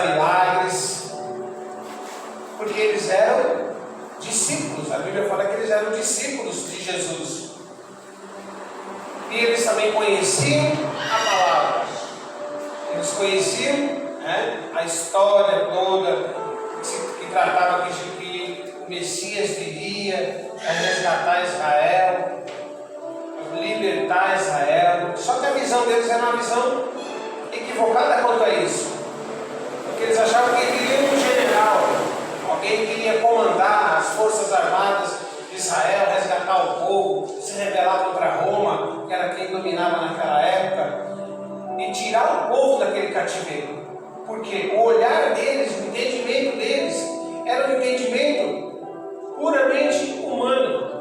realizar milagres, porque eles eram discípulos. A Bíblia fala que eles eram discípulos de Jesus. E eles também conheciam a palavra. Eles conheciam a história toda que tratava que o Messias viria a resgatar Israel, libertar Israel. Só que a visão deles era uma visão equivocada quanto a isso, porque eles achavam que viria um general, alguém que ia comandar as forças armadas de Israel, resgatar o povo, se rebelar contra Roma, que era quem dominava naquela época, e tirar o povo daquele cativeiro. Porque o olhar deles, o entendimento deles, era um entendimento puramente humano.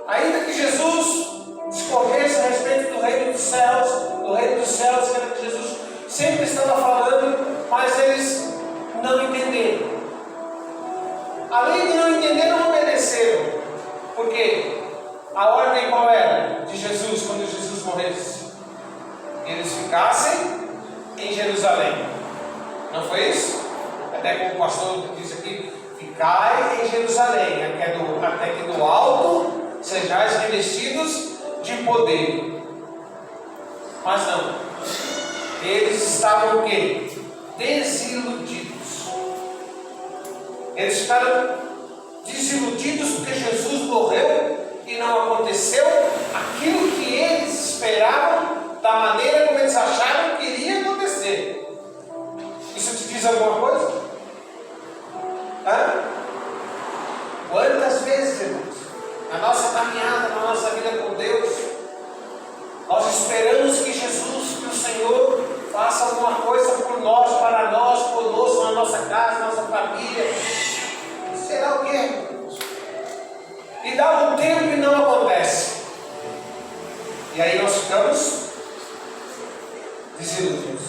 Ainda que Jesus discorresse a respeito do reino dos céus, que era que Jesus sempre estava falando, mas eles não entenderam. Além de não entender, não obedeceram. Porque a ordem qual era de Jesus quando Jesus morresse? Eles ficassem em Jerusalém. Não foi isso? Até como o pastor disse aqui, ficai em Jerusalém, até que do alto sejais revestidos de poder. Mas não. Eles estavam o quê? Desiludidos. Eles ficaram desiludidos porque Jesus morreu e não aconteceu aquilo que eles esperavam, da maneira como eles acharam que iria acontecer. Isso te diz alguma coisa? Quantas vezes, irmãos, na nossa caminhada, na nossa vida com Deus, nós esperamos que Jesus, que o Senhor, faça alguma coisa por nós, para nós, conosco, na nossa casa, na nossa família. Será o quê? E dá um tempo e não acontece. E aí nós ficamos desiludidos,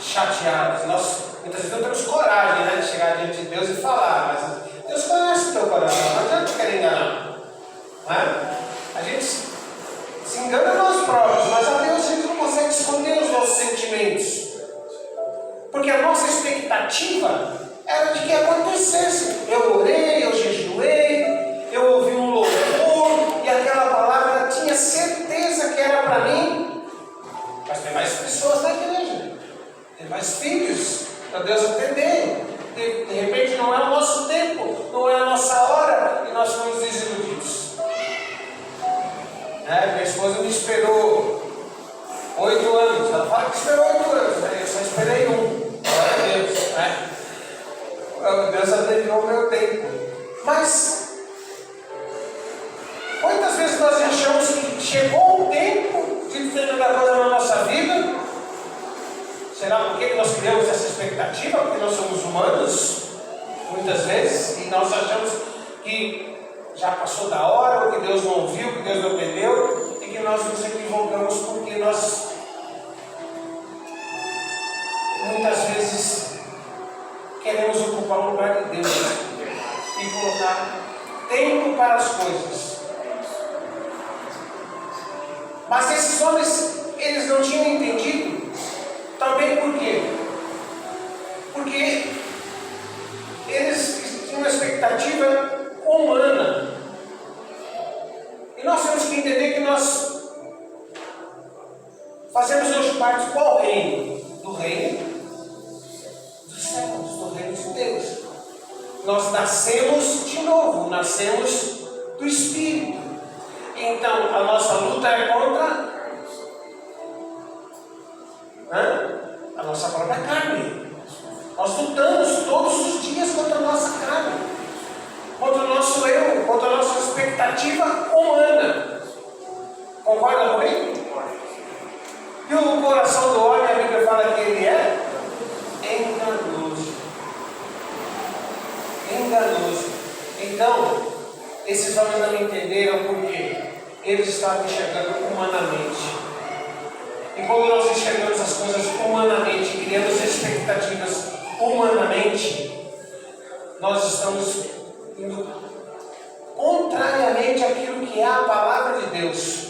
chateados. Nós muitas vezes não temos coragem, de chegar diante de Deus e falar, mas Deus conhece o teu coração, não adianta querer enganar. A gente se engana nós próprios, mas a Deus a gente não consegue esconder os nossos sentimentos, porque a nossa expectativa era de que acontecesse. Eu orei, eu jejuei, eu ouvi um louvor, e aquela palavra eu tinha certeza que era para mim. Mas tem mais pessoas na igreja, tem mais filhos para Deus atender. De repente não é o nosso tempo, não é a nossa hora, e nós fomos desiludidos. Minha esposa me esperou 8 anos. Ela fala que esperou 8 anos, eu só esperei 1. Glória a Deus. Deus atendeu o meu tempo. Mas quantas vezes nós achamos que chegou o tempo de determinada coisa na nossa vida? Será por que nós criamos essa expectativa? Porque nós somos humanos, muitas vezes, e nós achamos que já passou da hora, ou que Deus não ouviu, que Deus não atendeu, e que nós nos equivocamos porque nós muitas vezes queremos ocupar o lugar de Deus e colocar tempo para as coisas. Mas esses homens, eles não tinham entendido. Também por quê? Porque eles tinham uma expectativa humana. E nós temos que entender que nós fazemos hoje parte de qual reino? Do reino dos céus, do reino de Deus. Nós nascemos de novo, nascemos do Espírito. Então a nossa luta é contra a nossa própria carne. Nós lutamos todos os dias contra a nossa carne, contra o nosso eu, contra a nossa expectativa humana. Concorda comigo? E o coração do homem, a Bíblia fala que ele é enganoso. Enganoso. Então, esses homens não entenderam porque eles estavam enxergando humanamente. E quando nós enxergamos as coisas humanamente, criamos expectativas humanamente, nós estamos indo contrariamente àquilo que é a palavra de Deus.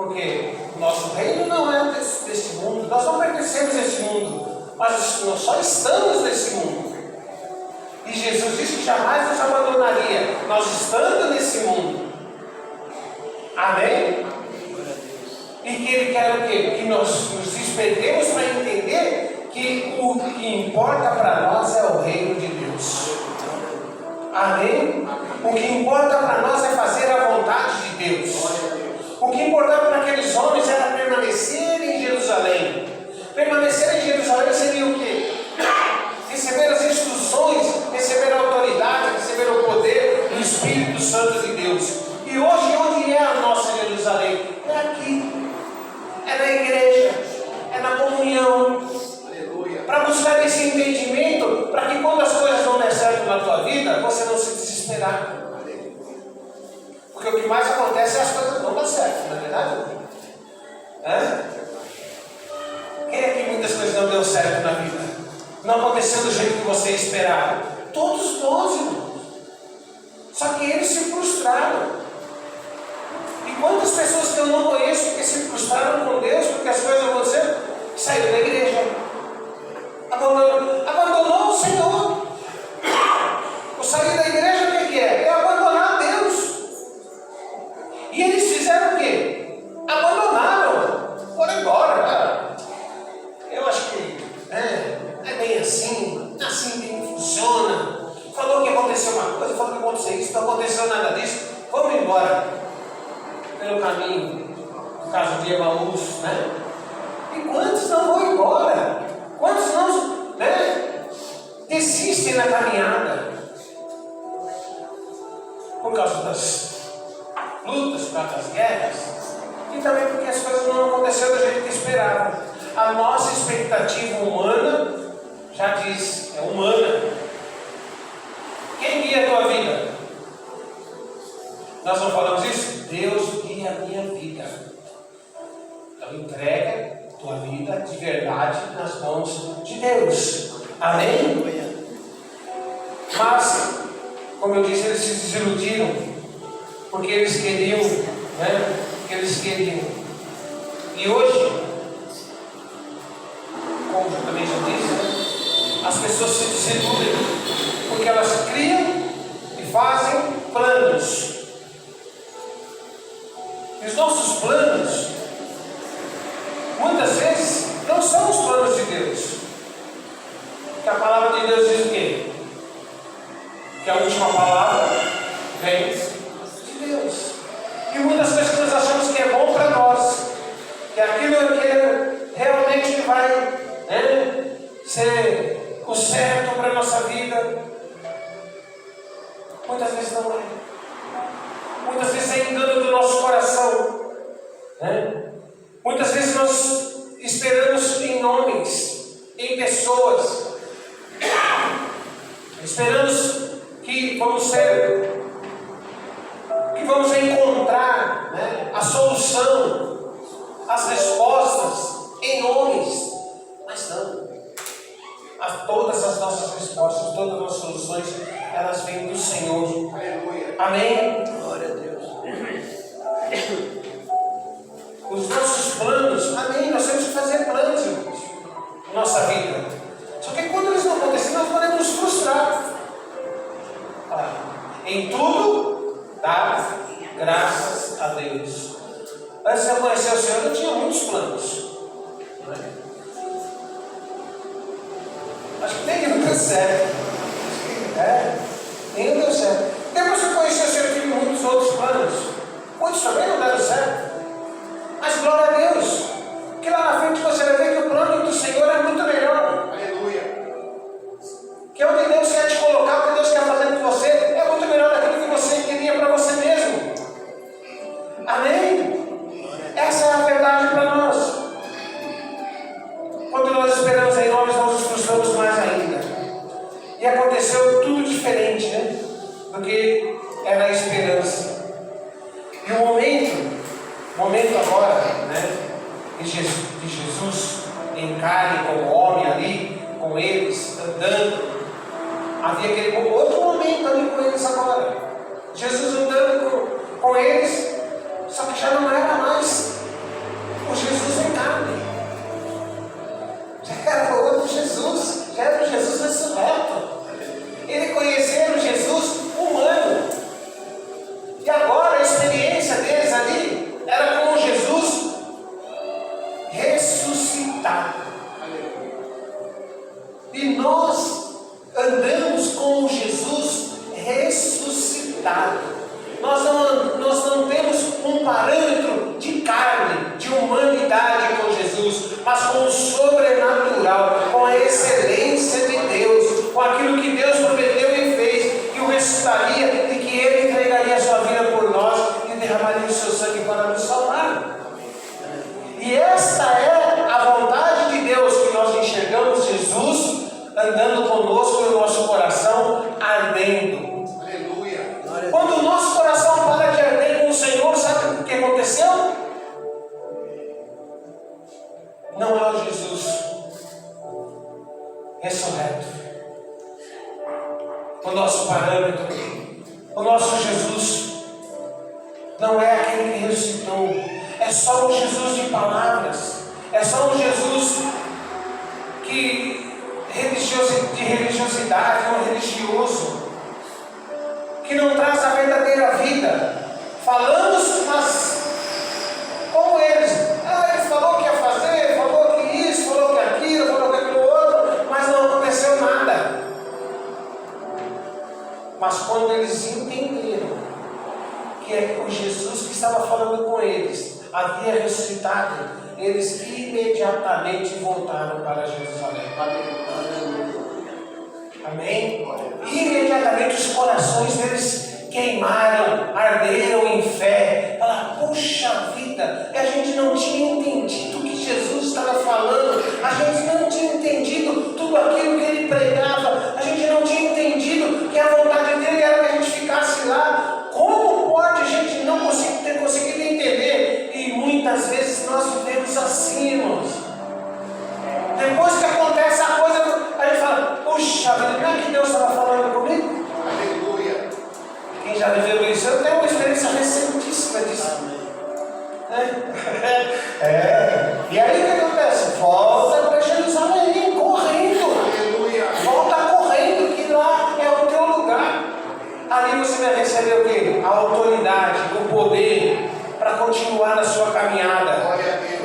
Porque o nosso reino não é deste mundo, nós não pertencemos a este mundo, mas nós só estamos nesse mundo. E Jesus disse que jamais nos abandonaria, nós estando nesse mundo. Amém? E que Ele quer o quê? Que nós nos despertemos para entender que o que importa para nós é o reino de Deus. Amém? O que importa para nós é fazer a vontade de Deus. O que importava para aqueles homens era permanecer em Jerusalém. Permanecer em Jerusalém seria o quê? Receber as instruções, receber a autoridade, receber o poder do Espírito Santo de Deus. E hoje, onde é a nossa Jerusalém? É aqui. É na igreja. É na comunhão. Para buscar esse entendimento, para que quando as coisas não der certo na tua vida, você não se desesperar. Porque o que mais acontece é as coisas não dão certo, não é verdade? Quem é que muitas coisas não deu certo na vida? Não aconteceu do jeito que você esperava? Todos nós, irmãos. Só que eles se frustraram. E quantas pessoas que eu não conheço que se frustraram com Deus porque as coisas aconteceram, saíram da igreja, abandonou o Senhor. O sair da igreja o que é? É abandonar Deus. E eles fizeram o quê? Abandonaram. Foram embora, cara. Eu acho que é bem assim bem funciona. Falou que aconteceu uma coisa, falou que aconteceu isso, não aconteceu nada disso. Vamos embora. Pelo caminho, no caso de Emaús, né? E quantos não vão embora? Quantos não, desistem na caminhada? Por causa das lutas, por causa das guerras, e também porque as coisas não aconteceram do jeito que esperavam. A nossa expectativa humana, já diz, é humana. Quem guia a tua vida? Nós não falamos isso? Deus guia a minha vida. Então entrega a tua vida de verdade nas mãos de Deus. Amém? Mas, como eu disse, eles se desiludiram, porque eles queriam, Porque eles queriam. E hoje, como eu também já disse, as pessoas se desiludem, porque elas criam e fazem planos. E os nossos planos, muitas vezes, não são os planos de Deus. Que a palavra de Deus diz o quê? Que a última palavra vem de Deus. E muitas coisas que nós achamos que é bom para nós, que aquilo que realmente vai ser o certo para a nossa vida, muitas vezes não é. Muitas vezes é engano do nosso coração. Muitas vezes nós esperamos em homens, em pessoas. Esperamos que vamos encontrar a solução, as respostas em homens. Mas não. Todas as nossas respostas, todas as nossas soluções, elas vêm do Senhor. Aleluia. Amém? Glória a Deus. Os nossos planos, amém, nós temos que fazer planos, irmãos, na nossa vida. Só que quando eles não acontecerem, nós podemos nos frustrar. Em tudo, dá graças a Deus. Antes de eu conhecer o Senhor, eu tinha muitos planos. Acho que nenhum deu certo. Nenhum deu certo. Depois que eu conheci o Senhor, eu tive muitos outros planos. Muitos também não deram certo. Mas glória a Deus, que lá na frente você vai ver que o plano do Senhor é muito melhor. Aleluia. Que onde Deus quer te colocar, o que Deus quer fazer com você, é muito melhor daquilo que você queria para você mesmo. Amém? Essa é a verdade para nós. Quando nós esperamos em homens, nós nos frustramos mais ainda. E aconteceu tudo diferente, do que era a esperança. E o momento agora, de Jesus em carne como homem ali, com eles, andando, havia aquele outro momento ali com eles agora. Jesus andando com eles, só que já não era mais ressuscitado. Nós não temos um parâmetro de carne, de humanidade com Jesus, mas com o sobrenatural, com a excelência de Deus, com aquilo que Deus prometeu e fez, que o ressuscitaria e que Ele entregaria a sua vida por nós e derramaria o seu sangue para nos salvar. E esta é a vontade de Deus, que nós enxergamos Jesus andando conosco e o nosso coração ardendo. Quando o nosso coração para de arder com o Senhor, sabe o que aconteceu? Não é o Jesus ressurreto. O nosso parâmetro, o nosso Jesus, não é aquele que ressuscitou. É só um Jesus de palavras. É só um Jesus de religiosidade, um religioso, que não traz a verdadeira vida. Falamos, mas como eles. Ele falou que ia fazer, falou que isso, falou que aquilo, falou que aquilo outro, mas não aconteceu nada. Mas quando eles entenderam que é o Jesus que estava falando com eles havia ressuscitado, eles imediatamente voltaram para Jerusalém. Amém? Imediatamente os corações deles queimaram, arderam em fé. Falaram, puxa vida, a gente não tinha entendido o que Jesus estava falando, a gente não tinha entendido tudo aquilo que ele pregava, a gente não tinha entendido que a vontade dele era que a gente ficasse lá. Como pode a gente não ter conseguido entender? E muitas vezes nós vivemos assim, irmãos. Depois que acontece a coisa, a gente fala, puxa vida, não é que Deus estava falando comigo? Aleluia. Quem já viveu isso, eu tenho uma experiência recentíssima disso. E aí o que acontece? Volta para Jerusalém, correndo. Aleluia. Volta correndo, que lá é o teu lugar. Ali você vai receber o quê? A autoridade, o poder para continuar na sua caminhada.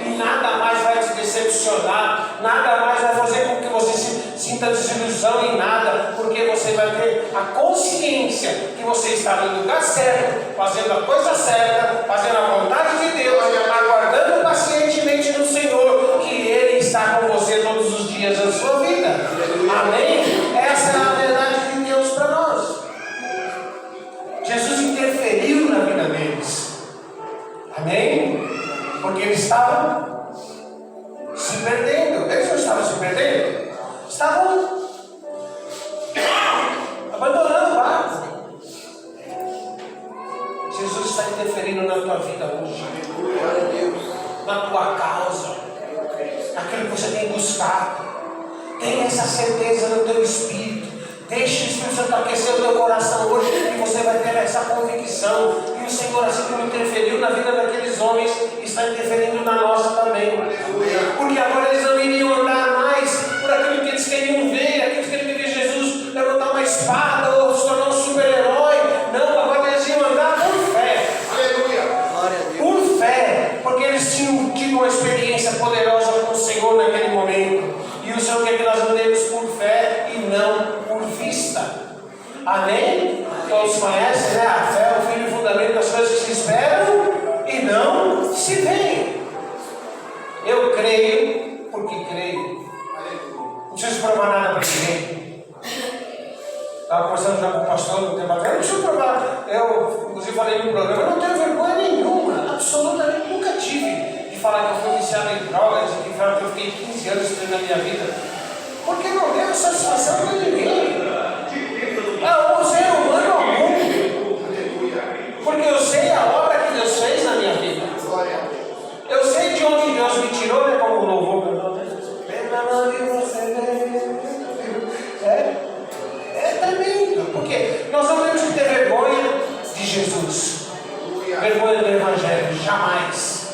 E nada mais vai te decepcionar, nada mais vai fazer com que você sinta desilusão em nada, porque você vai ter a consciência que você está no lugar certo, fazendo a coisa certa, fazendo a vontade de Deus, aguardando pacientemente no Senhor, que Ele está com você todos os dias da sua vida. Amém? Essa é a verdade de Deus para nós. Jesus interferiu na vida deles. Amém? Porque eles estavam se perdendo. Eles não estavam se perdendo, estavam abandonando o barco. Jesus está interferindo na tua vida hoje, na tua causa, naquilo que você tem buscado. Tenha essa certeza no teu espírito. Deixe o Espírito Santo aquecer o teu coração hoje, e você vai ter essa convicção que o Senhor, assim como interferiu na vida daqueles homens, está interferindo na nossa também. Porque agora eles não iriam andar mais por aquilo que eles queriam ver, aquilo que eles queriam ver Jesus levantar uma espada ou se tornar um super-herói. Não, agora eles iam andar por fé. Aleluia. Por fé, porque eles tinham tido uma experiência poderosa com o Senhor naquele momento. E o Senhor quer que nós andemos por fé e não por vista. Amém? Todos conhecem, né? A fé é o fim e fundamento das coisas que se esperam e não se veem. Eu creio porque creio. Não preciso provar nada para ninguém. Estava conversando já com o pastor no tempo atrás. Não preciso provar. Eu, inclusive, falei no programa. Eu não tenho vergonha nenhuma. Absolutamente nunca tive. De falar que eu fui viciado em drogas, de falar que eu fiquei 15 anos estudando na minha vida, porque não devo satisfação para ninguém. O ser humano algum, porque eu sei a obra que Deus fez na minha vida. Eu sei de onde Deus me tirou, né? Como o louvor. É tremendo, porque nós não temos que ter vergonha de Jesus, vergonha do Evangelho, jamais.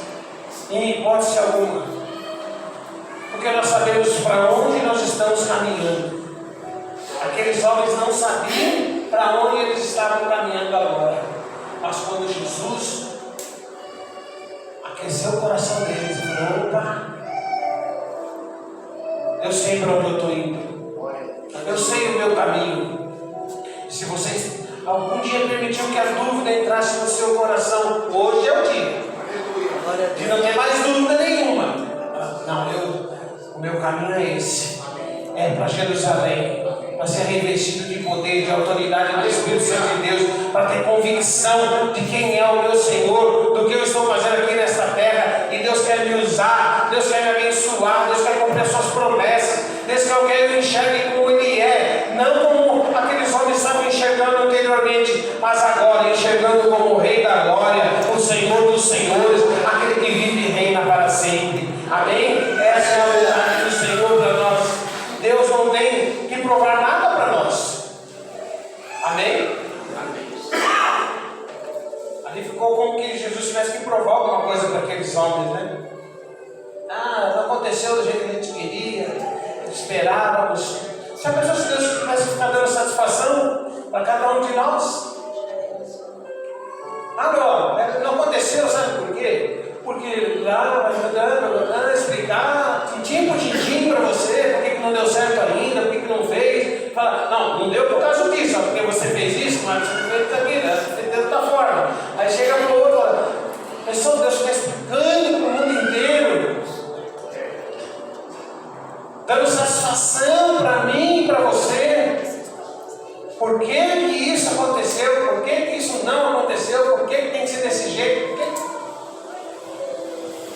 Em hipótese alguma, porque nós sabemos para onde nós estamos caminhando. Aqueles homens não sabiam para onde eles estavam caminhando agora, mas quando Jesus aqueceu o coração deles, falou: opa, eu sei para onde eu estou indo, eu sei o meu caminho. Se vocês algum dia permitiu que a dúvida entrasse no seu coração. Hoje é o dia de não ter mais dúvida nenhuma. Não, o meu caminho é esse. É para Jerusalém, para ser revestido de poder, de autoridade do Espírito Santo de Deus, para ter convicção de quem é o meu Senhor, do que eu estou fazendo aqui nesta terra. E Deus quer me usar, Deus quer me abençoar, Deus quer cumprir as suas promessas. Deus quer que eu enxergue como Ele é, não como aqueles homens estavam enxergando anteriormente, mas agora enxergando como o Rei da Glória, o Senhor dos Senhores, aquele que vive e reina para sempre. Amém? Essa é a vontade do Senhor para nós. Deus não tem que provar nada para nós. Amém? Ali ficou como que Jesus tivesse que provar alguma coisa para aqueles homens, né? Não aconteceu do jeito que a gente queria, esperávamos. Se a pessoa, se Deus tivesse que ficar dando satisfação para cada um de nós. Não aconteceu, sabe por quê? Porque lá vai mandando explicar tintim por tintim para você, por que não deu certo ainda, por que não fez. Fala, não deu por causa disso, porque você fez isso, mas você fez daquilo, você fez de outra forma. Aí chega para o outro e fala, pessoal, Deus está explicando para o mundo inteiro, dando satisfação para mim e para você. Por que isso aconteceu? Por que isso não aconteceu? Por que tem que ser desse jeito?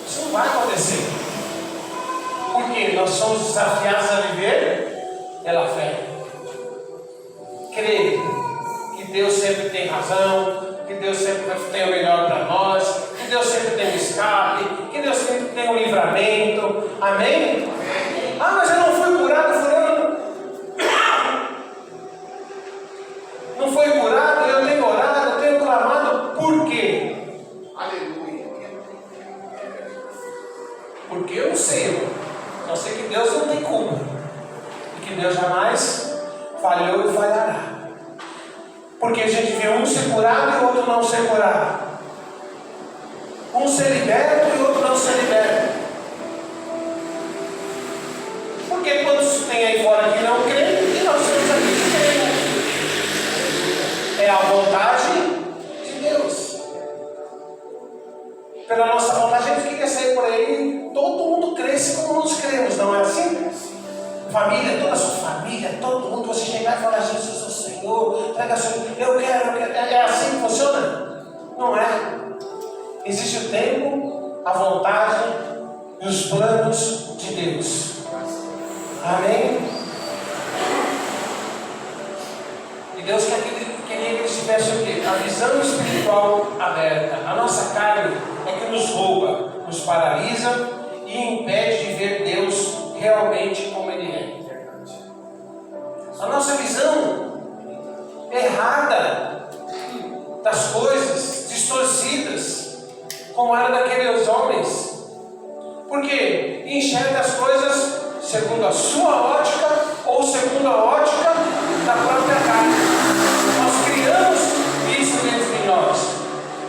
Isso não vai acontecer. Porque nós somos desafiados a viver pela fé. Crer que Deus sempre tem razão, que Deus sempre tem o melhor para nós, que Deus sempre tem um escape, que Deus sempre tem um livramento. Amém? Mas eu não fui curado, fulano. Não foi curado, eu tenho orado, eu tenho clamado. Por quê? Aleluia. Porque eu não sei. Só sei que Deus não tem culpa. E que Deus jamais falhou e falhará. Porque a gente vê um ser curado e o outro não ser curado. Um ser liberto e o outro não ser liberto. Porque quantos tem aí fora que não creem e nós temos aqui que creem. É a vontade de Deus. Pela nossa vontade, a gente queria sair por aí, todo mundo cresce como nós cremos, não é assim? Família, toda a sua família, todo mundo, você chegar e falar, Jesus, o Senhor, traga o Senhor, eu quero. É assim que funciona? Não é. Existe o tempo, a vontade e os planos de Deus. Amém? E Deus queria que eles tivessem o quê? A visão espiritual aberta. A nossa carne é que nos rouba, nos paralisa e impede de ver Deus realmente como Ele é. A nossa visão errada das coisas, distorcidas, como era daqueles homens. Porque enxerga as coisas segundo a sua ótica ou segundo a ótica da própria carne. Nós criamos isso dentro de nós.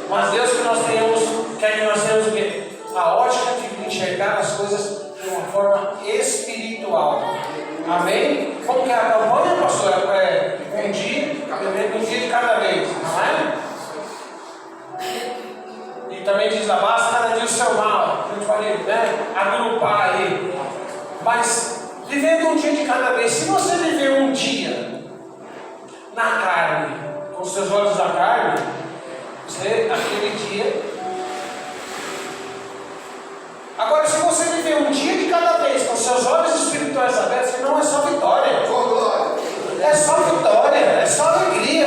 Mas Deus quer que nós tenhamos o quê? A ótica de enxergar as coisas de uma forma espiritual. Amém? Como que é a campanha, pastor? Um dia de cada vez, não é? E também diz lá, basta cada dia o seu mal. A gente pode, agrupar aí. Mas vivendo um dia de cada vez. Se você viver um dia na carne, com os seus olhos da carne, você, aquele dia. Agora, se você viver um dia de cada vez, com os seus olhos espirituais abertos, não é só vitória. É só vitória, é só alegria,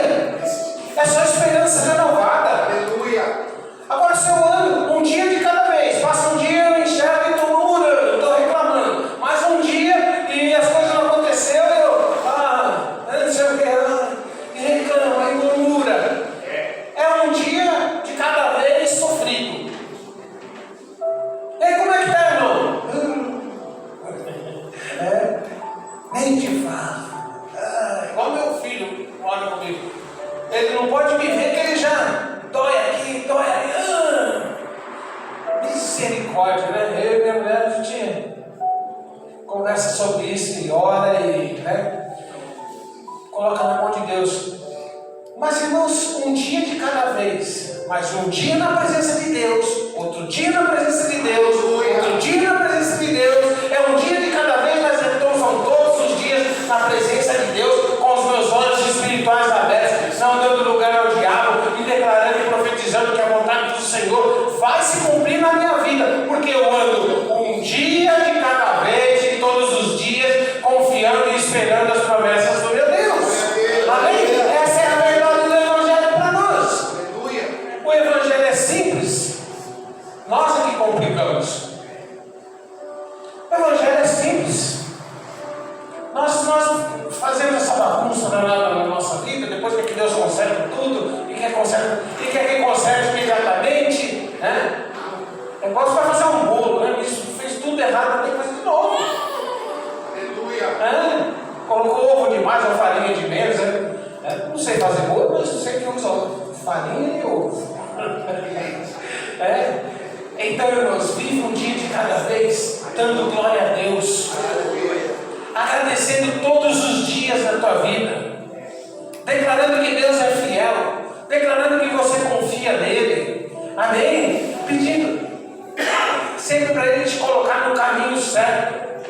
é só esperança renovada. Aleluia. Agora, se eu ando um dia de cada vez, passa um dia, eu enxergo e estou murmurando, estou reclamando. Mas um dia e as coisas não aconteceram, eu não sei o que, e reclama, e murmura. É um dia de cada vez sofrido. E aí, como é que está, irmão? Nem te falo. Igual meu filho mora comigo. Ele não pode me ver que ele já dói aqui, dói ali. Misericórdia, né? Eu e minha mulher, a gente conversa sobre isso e ora e coloca na mão de Deus. Mas, irmãos, um dia de cada vez. Mas um dia na presença de Deus, outro dia na presença de Deus, outro dia na presença de Deus. É um dia de cada vez, mas então são todos os dias na presença de Deus, com os meus olhos espirituais abertos, não dando lugar ao diabo e declarando e profetizando que a vontade do Senhor vai se cumprir na minha vida, porque eu ando um dia de cada vez e todos os dias confiando e esperando as promessas do meu Deus. Amém? Essa é a verdade do Evangelho para nós. O Evangelho é simples, nós é que complicamos. O Evangelho é simples. Nós fazemos essa bagunça na nossa vida, depois que Deus conserta tudo e quer que conserte imediatamente, né? É igual você vai fazer um bolo, né? Isso fez tudo errado, tem que fazer de novo. Aleluia! Colocou ovo demais ou farinha de menos, né? Não sei fazer bolo, mas sei que usa farinha e ovo. Então, irmãos, vive um dia de cada vez, dando glória a Deus, agradecendo todos os dias da tua vida, declarando que Deus é fiel, declarando que você confia nele, amém? Pedindo sempre para ele te colocar no caminho certo.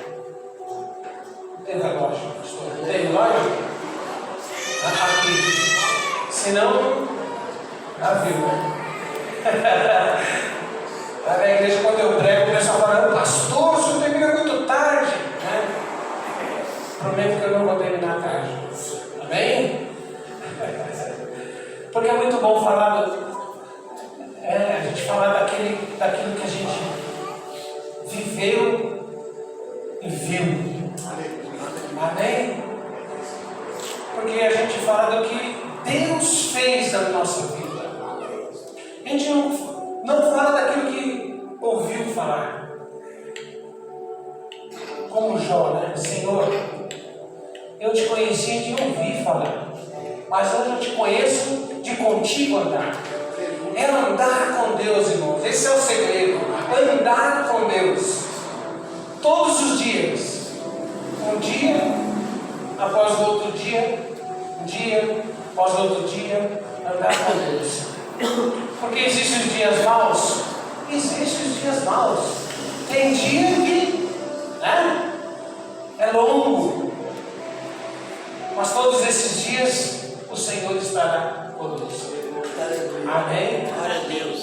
Tem relógio, pastor? Tem relógio? Aqui. Senão, já viu, né? Na igreja, quando eu prego, o pessoal fala: pastor, o senhor termina muito tarde, né? Prometo que eu não vou terminar tarde. Amém? Porque é muito bom falar a gente falar daquilo que a gente viveu e viu. Amém? Porque a gente fala do que Deus fez na nossa vida. A gente não fala daquilo que ouviu falar. Como Jó, né? Senhor, eu te conheci de ouvir falar, mas hoje eu te conheço de contigo andar. É andar com Deus, irmãos. Esse é o segredo. Andar com Deus. Todos os dias. Um dia após o outro dia. Um dia após o outro dia. Andar com Deus. Porque existem os dias maus. Existem os dias maus. Tem dia que é longo. Mas todos esses dias o Senhor estará conosco. Amém? Glória a Deus.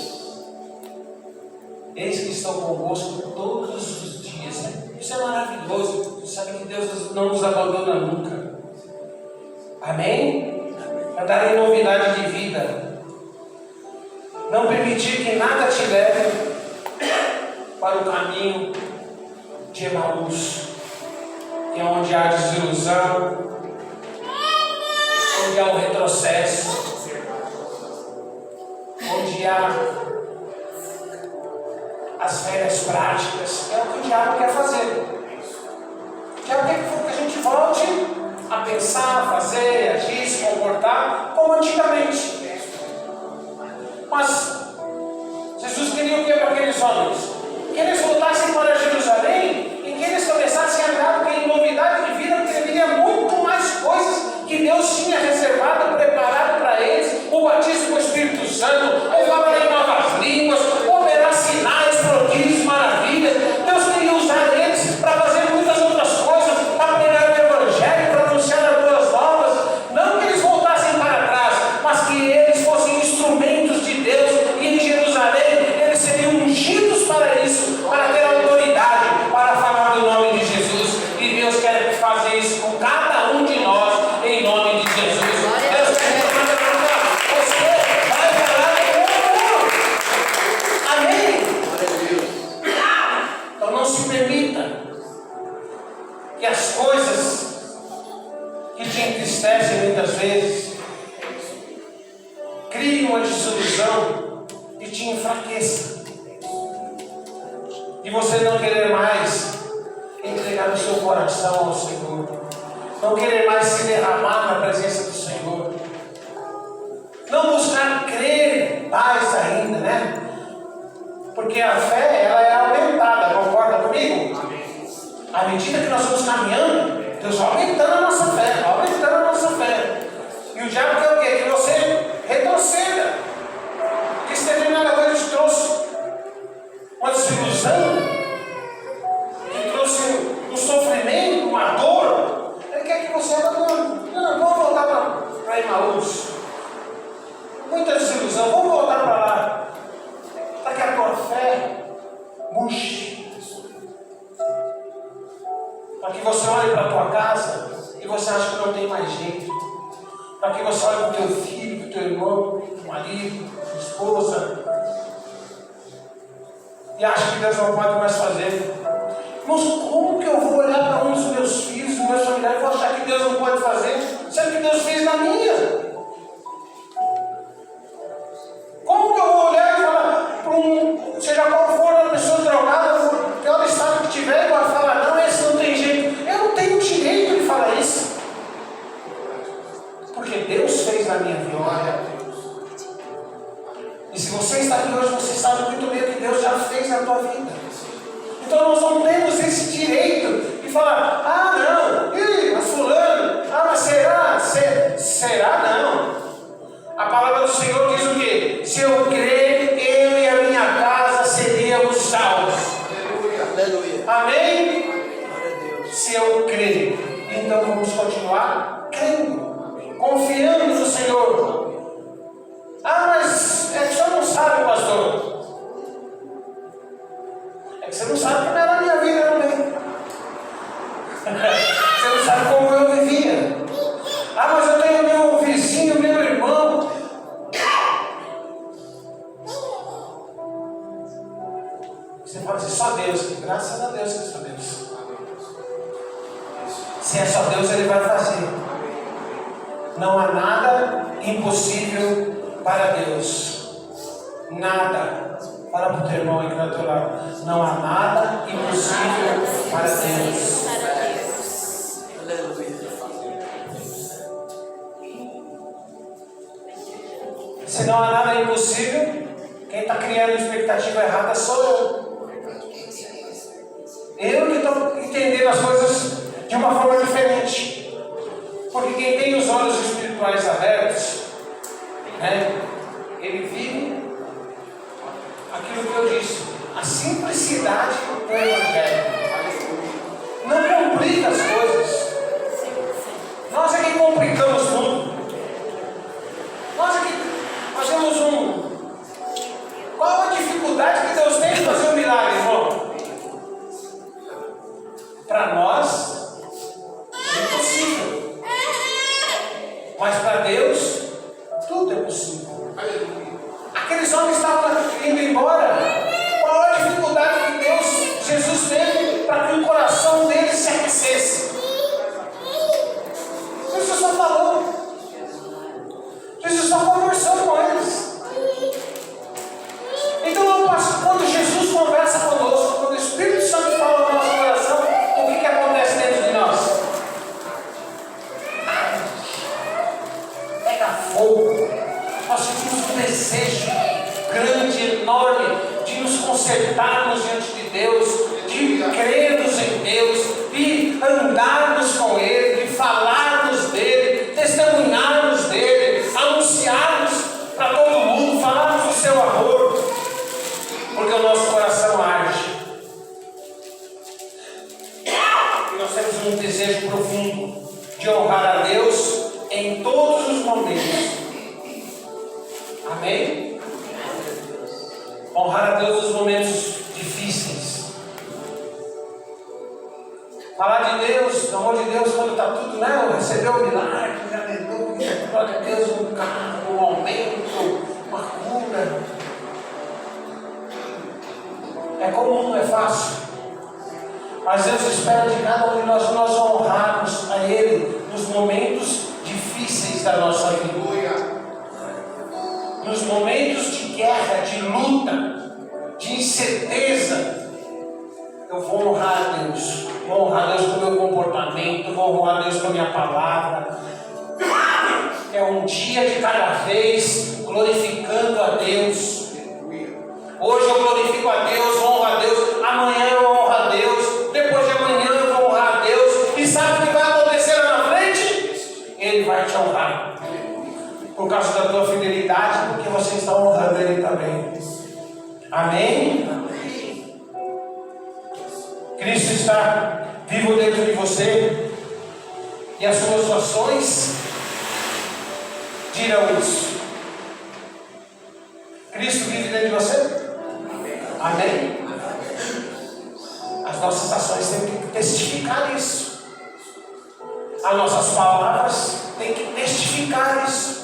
Eis que estou convosco todos os dias. Isso é maravilhoso. Sabe que Deus não nos abandona nunca. Amém? Andar em novidade de vida. Não permitir que nada te leve para o caminho de Emaús, que é onde há desilusão, onde há o retrocesso, onde há as velhas práticas. É o que o diabo quer fazer. O diabo quer que a gente volte a pensar, fazer, agir, se comportar como antigamente. Mas Jesus queria o que para aqueles homens? Que eles voltassem para Jerusalém e que eles começassem a andar em novidade de vida, porque haveria muito mais coisas que Deus tinha reservado, preparado para eles. O batismo com o Espírito Santo, ou falar em novas línguas, operar sinais, prodígios, maravilhas. Deus queria usar eles para fazer muitas outras coisas, para pregar o Evangelho, para anunciar as boas novas. Não que eles voltassem para trás, mas que eles fossem instrumentos de Deus, e em Jerusalém eles seriam ungidos para isso, para ter autoridade, para falar do nome de Jesus. E Deus quer fazer isso com cada um de nós, em nome de Jesus. Deus quer falar, você vai falar com o amor. Amém? Então não se permita que as coisas que te entristecem muitas vezes criem uma desilusão e te enfraqueça, e você não querer mais entregar o seu coração ao Senhor, não querer mais se derramar na presença do Senhor, não buscar crer mais ainda, né? Porque a fé, ela é aumentada, concorda comigo? Amém. À medida que nós vamos caminhando, Deus vai aumentando a nossa fé, vai aumentando a nossa fé. E o diabo quer o quê? Que você Para que você olhe para a tua casa e você acha que não tem mais jeito. Para que você olhe para o teu filho, para o teu irmão, marido, esposa, e acha que Deus não pode mais fazer. Mas como que eu vou olhar para um dos meus filhos, dos meus familiares, e vou achar que Deus não pode fazer, sendo que Deus fez na minha? Como que eu vou olhar e falar para seja qual for a pessoa drogada, pior estado que tiver, e vai falar, não, esse não tem jeito. Eu não tenho direito de falar isso. Porque Deus fez na minha vida. E se você está aqui hoje, você sabe muito bem o que Deus já fez na tua vida. Então nós não temos esse direito de falar, não, mas fulano, mas será? Será não. A palavra do Senhor diz o quê? Se eu crer, eu e a minha casa seríamos salvos. Aleluia. Amém? Se eu crer, então vamos continuar crendo, confiando no Senhor. Mas é que o senhor não sabe, pastor. É que você não sabe como era a minha vida também. Você não sabe como eu vivia. Mas eu tenho meu vizinho, meu irmão. Você pode dizer, só Deus. Graças a Deus que é só Deus. Se é só Deus, Ele vai fazer. Não há nada impossível para Deus. Nada. Fala para o teu irmão aí que está ao teu lado. Não há nada impossível para Deus. Aleluia. Se não há nada impossível, quem está criando expectativa errada sou eu. Eu que estou entendendo as coisas de uma forma diferente. Porque quem tem os olhos espirituais abertos, ele vive aquilo que eu disse, a simplicidade do Evangelho. Não complica as coisas. Nós é que complicamos tudo. Nós é que fazemos Qual a dificuldade que Deus tem de fazer um milagre, irmão? Para nós é impossível. Mas para Deus tudo é possível. Aqueles homens estavam indo embora. Qual a dificuldade que Jesus teve para que o coração deles se aquecesse? Jesus só falou. Jesus só conversou com eles. Então, quando Jesus conversa conosco, quando o Espírito Santo fala no nosso coração, o que acontece dentro de nós? Pega fogo. Nós sentimos um desejo grande, enorme, de nos consertarmos diante de Deus, de crermos em Deus, de andarmos com Ele, de falarmos dEle, testemunharmos dEle, anunciarmos para todo mundo, falarmos do seu amor, porque o nosso coração arde. E nós temos um desejo profundo de honrar a Deus em todos os momentos. Amém? Honrar a Deus nos momentos difíceis. Falar de Deus, do amor de Deus, quando está tudo, né? Recebeu um milagre, aleluia, glória a Deus, um carro, um aumento, uma cura. É comum, é fácil. Mas Deus espera de cada um de nós honrarmos a Ele nos momentos difíceis da nossa vida. Nos momentos de guerra, de luta, de incerteza, eu vou honrar a Deus. Vou honrar a Deus com o meu comportamento, vou honrar a Deus com a minha palavra. É um dia de cada vez, glorificando a Deus. Hoje eu glorifico a Deus, honro a Deus. Amanhã eu honro a Deus. Depois de amanhã eu vou honrar a Deus. E sabe o que vai acontecer lá na frente? Ele vai te honrar. Por causa da tua fidelidade, porque você está honrando Ele também. Amém? Cristo está vivo dentro de você. E as suas ações dirão isso. Cristo vive dentro de você? Amém? as nossas ações têm que testificar isso. As nossas palavras têm que testificar isso.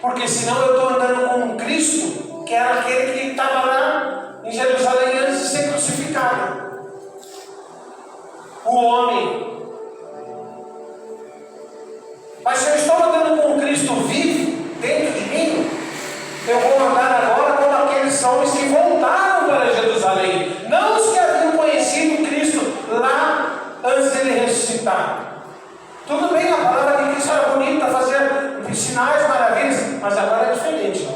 Porque senão eu estou andando com um Cristo que era aquele que estava lá em Jerusalém antes de ser crucificado. O homem. Mas se eu estou andando com um Cristo vivo dentro de mim, eu vou andar agora como aqueles homens que voltaram para Jerusalém, não os que haviam conhecido Cristo lá antes de ele ressuscitar. Tudo bem, a palavra de Cristo era bonita, fazia sinais, maravilhas, mas agora é diferente.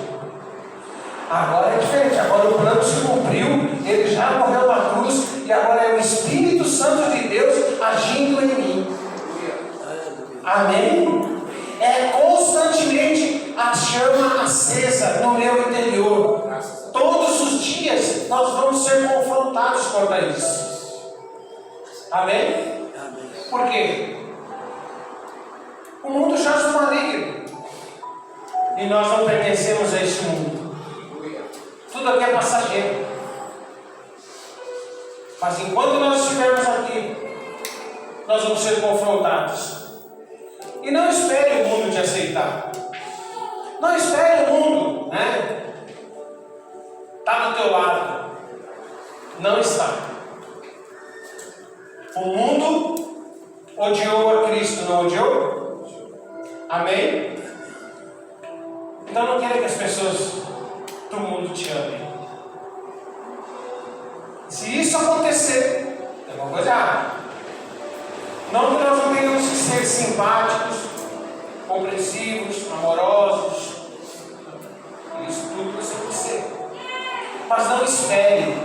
Agora é diferente, agora o plano se cumpriu, ele já morreu na cruz e agora é o Espírito Santo de Deus agindo em mim. Amém? É constantemente a chama acesa no meu interior. Todos os dias nós vamos ser confrontados quanto a isso. Amém? Por quê? O mundo jaz no maligno e nós não pertencemos a este mundo. Tudo aqui é passageiro. Mas enquanto nós estivermos aqui, nós vamos ser confrontados. E não espere o mundo te aceitar. Não espere o mundo, né? Está do teu lado. Não está. O mundo odiou a Cristo, não odiou? Amém? Então não queira que as pessoas do mundo te amem. Se isso acontecer, é uma coisa errada. Não que nós não tenhamos que ser simpáticos, compreensivos, amorosos. Isso tudo você tem que ser. Mas não espere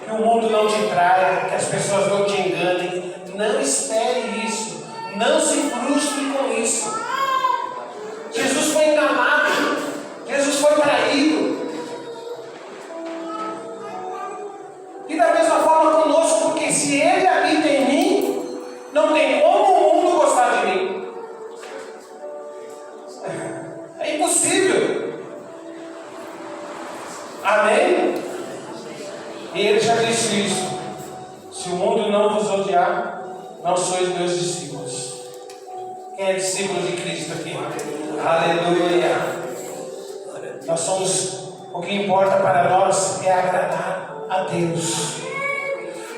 que o mundo não te traia, que as pessoas não te enganem. Não espere isso. Não se frustre com isso. Jesus foi enganado. Jesus foi traído. E da mesma forma conosco, porque se Ele habita em mim, não tem como o mundo gostar de mim. É impossível. Amém? E Ele já disse isso. Se o mundo não vos odiar, não sois meus discípulos. Quem é discípulo de Cristo aqui? Aleluia. Nós somos, o que importa para nós é agradar a Deus,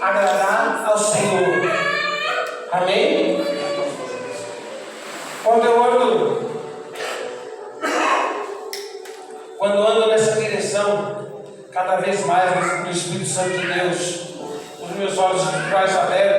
agradar ao Senhor. Amém? Quando ando nessa direção, cada vez mais no Espírito Santo de Deus, os meus olhos espirituais abertos,